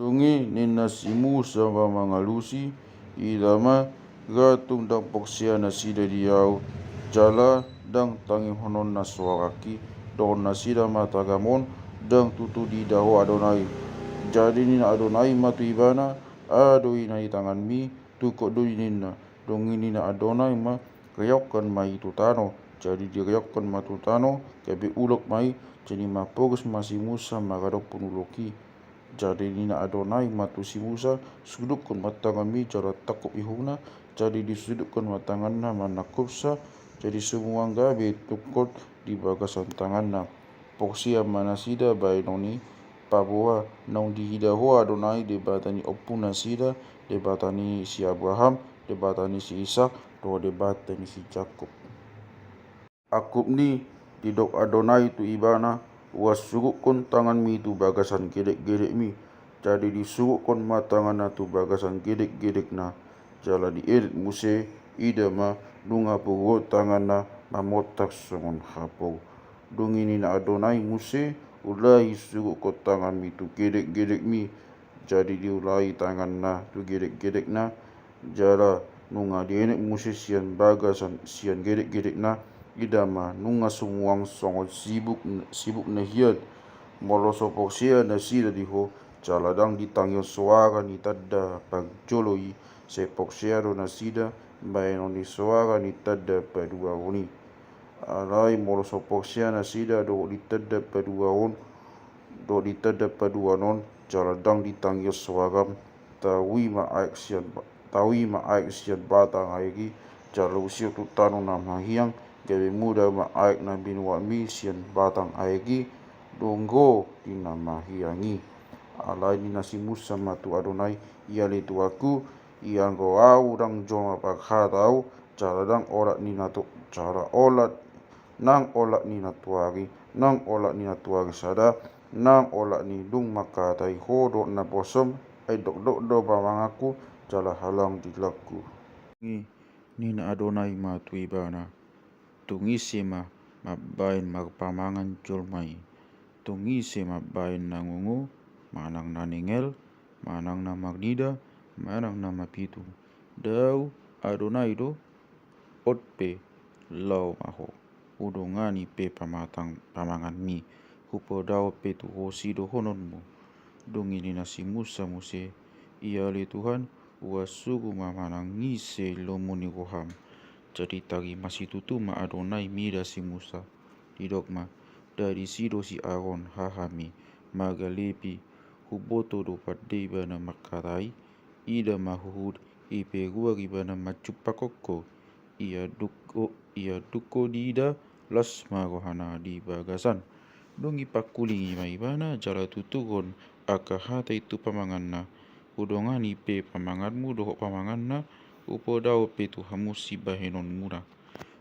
Dungi nina si Musa wa mga lusi, idama gatung dang poksia na sida diyaw, jala dang tangi honon na suaraki, don na sida matagamon, dang tutu di daho Adonai. Jadi nina Adonai matu ibana, adoi na itangan mi, tukok doi nina, dongi nina Adonai ma, kayokkan mai tutano, jadi dirayokkan ma tutano, kabe ulok mai, jadi ma pogos masih Musa magadok punuloki. Jadi nina Adonai matu si Musa sudukkan matangan mi cara takut ihuna, jadi disudukkan matanganna manakupsa, jadi semua gabe tukot di bagasan tanganna. Poksia manasida bainoni paboa naung dihidaho Adonai debatani opuna sida, debatani si Abraham, debatani si Ishak, do debatani si Jakob. Akub ni didok Adonai tu ibana wasugukon tangan mi tu bagasan gedek-gedek mi, jadi disugukon matangan na tu bagasan gedek-gedek na, jala diirit Muse idama dunga pugo tangan na mamotak songon hapou. Dungini na Adonai Muse ulai sugukon tangan mi tu gedek-gedek mi, jadi diulai tangan na tu gedek-gedek na, jala nunga dienek Muse sian bagasan sian gedek-gedek na, idama nunga sumuang songon sibuk na hiat moloso poksia na sida diho, jaladang ditangyo suara ni tadda pagjoloi se poksia do na sida baino ni suara ni tadda padua oni. Alai moloso poksia na sida do ditadda padua on, do ditadda padua non, jaladang ditangyo suaram tawi ma aik sian batang aiki, jala usio tutano na mahiang, gabe muda ma aik na binua mi sian batang aiki, donggo dina mahiangi. Alai nina si Musa matu Adonai, iale tu aku, ianggo au dang joma pakhatau, jala dang olat nina tu, jala olat nang olat nina tuari, nang olat nina tuari sada, nang olat ni dung makatai hodok na bosom, ai dok do pamangaku, jala halang dilaku. Nina Adonai matu ibana, tungisi mabain magpamangan julmai, tungisi mabain nangungu, manang na ningel, manang na magnida, manang na mapitu, dau Adonai do otpe lau maho, udongani pe pamangan mi, hupo dau pe tu hosi do hononmu. Dungini nasi Musa Muse, iale Tuhan wasugu mamanang ngise lomuni roham, jadi tari masih tutu ma Adonai mira si Musa, didokma dari sido si Aaron hahami magalepi huboto do padde bana makarai, ida mahuhud ipe guari bana macupakoko, ia duko dida las marohana di bagasan, dongi pakulingi maibana jala tutugon akahata itu pamanganna, udongani pe pamanganmu dohok pamanganna, upo dau pe tu hamusi bahenon murah.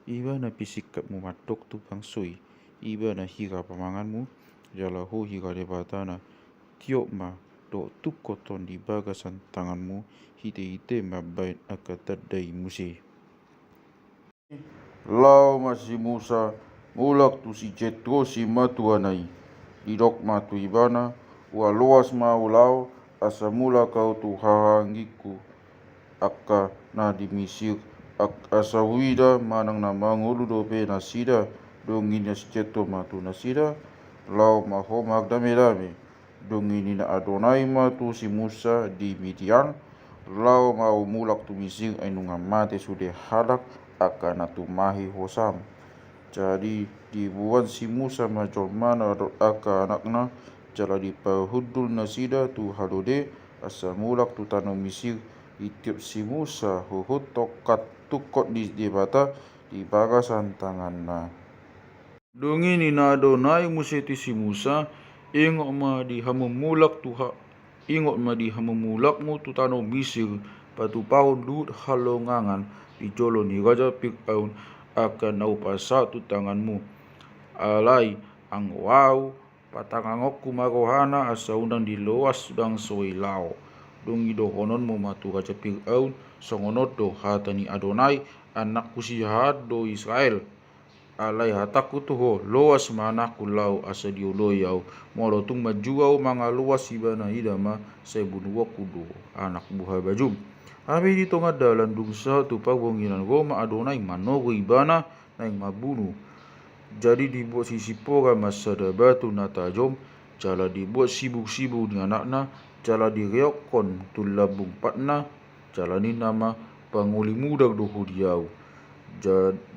Iba na pisikapmu matok tu pangsoi, iba na hira pamanganmu, jala ho hira debatana, tiok ma do tukoton di bagasan tanganmu, hite mabain akatadai Muse. Lau masih Musa, mulak tu si Jetro si matuanai, didok matu ibana, luas mau lau, asa mula kau tu hahangiku, akka na di Mesir, asa wida manang na mangulu do pe nasida, dongini si Jetro matu nasida, lau maho magdame-dame, dongini na Adonai matu si Musa di Midian, lau mau mulak tu Mesir ainunga mate sude halak, akan tu mahi hosam. Jadi dibuat si Musa macam mana aka anakna, jala dipahudul nasida tu halode, asa mulak tu tanah Mesir, itiup si Musa huhut tokat tukot di debata di bagasan tanganna. Dongini na Adonai Muse ti si Musa, ingok ma di hamumulak tuha, ingok ma di hamumulakmu tu tanah Mesir, patu paun lut halongangan, di jolo ni Raja Fir'aun akan nau pasatu tanganmu. Alai ang wau patangangokku marohana asa undang di loas dang soilao. Dungi do hononmu matu Raja Fir'aun songonot do hatani Adonai anakku si do Israel. alai hataku tuho loas mana kulau asa diuloyau molo tung majuau mga luas ibana idama sa bunuwa kudo anak buhay bajum. Abi dito nga dalan dungsa tu pagbonginan Roma Adonai manogo ibana na mabunuh. Jadi dibuat sisipora masada batu na tajom, jala dibuat sibuk-sibuk dengan anakna, jala direokon tulabung patna, jala ni nama panguli mudak dohu diau.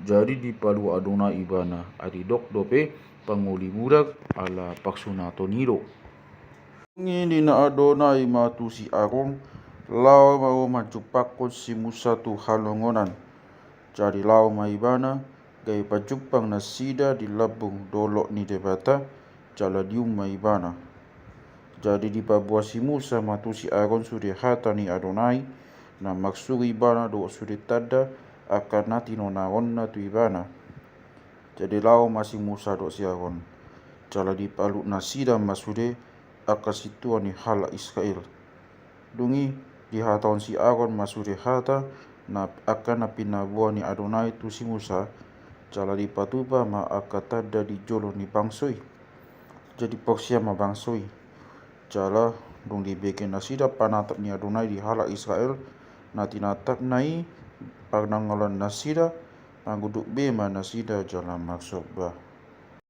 Jadi dipalu Adonai ibana, adi dok dope panguli mudak ala paksunato niro. Ngini na Adonai matu si Aron, lau mau macupakon si Musa tu halongonan. Jadi lau maibana, gay pajupang na sida di labung dolok ni debata, jala dium maibana. Jadi dipabuat si Musa matu si Aaron suri hata ni Adonai, na maksuri ibana do suri tada akan nati nonaron na tu ibana. Jadi lau masih Musa do si Aaron, jala dipalu na sida masude akasituan ni hala Israel. Dungi di hatawan si Aaron masuri hata na akan napinabuan ni Adonai tu si Musa, jala dipatuba ma akatada di jolo ni bangsoi. Jadi poksia ma bangsoi. Jala dong dibikin nasida panatap ni Adonai di hala Israel, na tinatap nai panangalan nasida, panguduk bema nasida jala maksud bah.